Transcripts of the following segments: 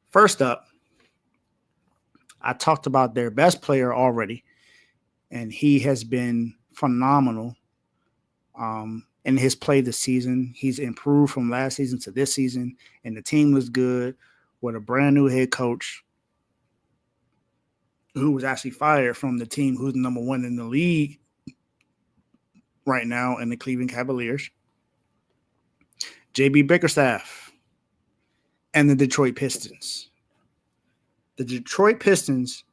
First up, I talked about their best player already, and he has been phenomenal in his play this season. He's improved from last season to this season, and the team was good with a brand new head coach who was actually fired from the team who's number one in the league right now in the Cleveland Cavaliers, JB Bickerstaff, and the Detroit Pistons. The Detroit Pistons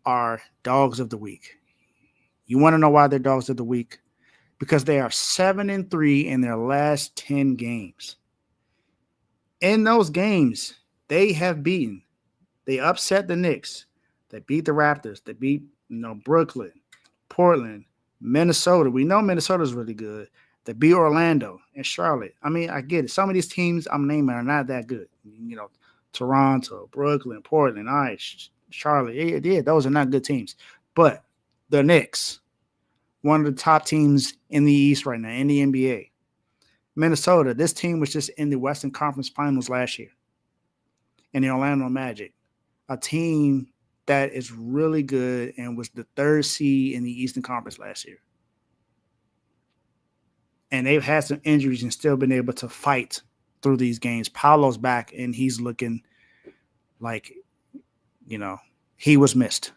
are dogs of the week. You want to know why they're dogs of the week? Because they are 7-3 in their last 10 games. In those games, they have beaten. They upset the Knicks. They beat the Raptors. They beat Brooklyn, Portland, Minnesota. We know Minnesota's really good. They beat Orlando and Charlotte. I mean, I get it. Some of these teams I'm naming are not that good. Toronto, Brooklyn, Portland, all right, Charlotte. Yeah, those are not good teams. But the Knicks, one of the top teams in the East right now, in the NBA. Minnesota, this team was just in the Western Conference Finals last year. And the Orlando Magic, a team that is really good and was the third seed in the Eastern Conference last year. And they've had some injuries and still been able to fight through these games. Paolo's back, and he's looking like, he was missed.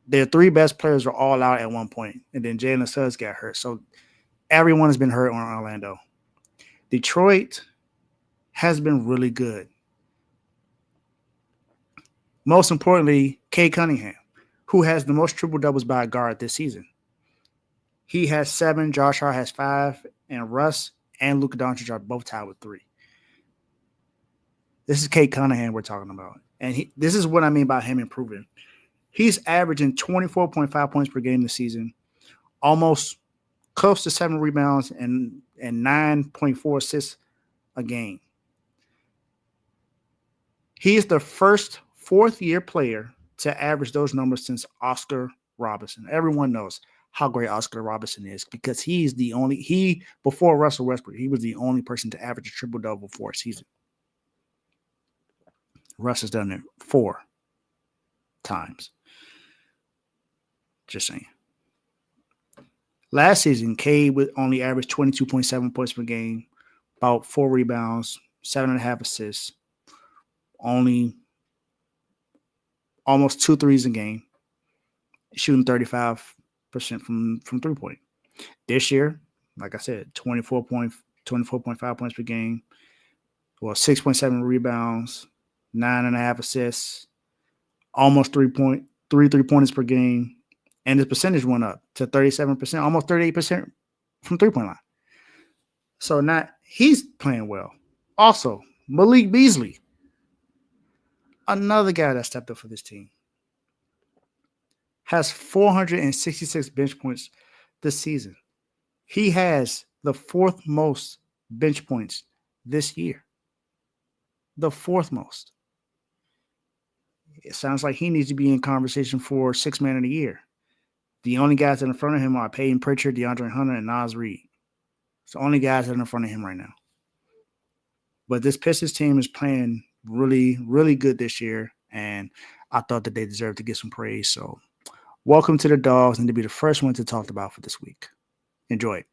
Their three best players were all out at one point, and then Jalen Suggs got hurt. So everyone has been hurt on Orlando. Detroit has been really good. Most importantly, Cade Cunningham, who has the most triple-doubles by a guard this season. He has 7, Josh Hart has 5, and Russ and Luka Doncic are both tied with 3. This is Cade Cunningham we're talking about. And this is what I mean by him improving. He's averaging 24.5 points per game this season, almost close to 7 rebounds and 9.4 assists a game. He is the first fourth-year player to average those numbers since Oscar Robertson. Everyone knows how great Oscar Robertson is because before Russell Westbrook, he was the only person to average a triple-double for a season. Russ has done it 4 times. Just saying. Last season, Cade would only average 22.7 points per game, about 4 rebounds, 7.5 assists, only almost 2 threes a game, shooting 35% from 3-point. This year, like I said, 24.5 points per game, 6.7 rebounds, 9.5 assists, almost 3 3-pointers per game, and his percentage went up to 37%, almost 38% from 3-point line. So now he's playing well. Also, Malik Beasley, another guy that stepped up for this team, has 466 bench points this season. He has the 4th most bench points this year. The 4th most. It sounds like he needs to be in conversation for 6th man of the year. The only guys that are in front of him are Peyton Pritchard, DeAndre Hunter, and Naz Reid. It's the only guys that are in front of him right now. But this Pistons team is playing really, really good this year, and I thought that they deserved to get some praise. So welcome to the Dawgs, and to be the first one to talk about for this week. Enjoy it.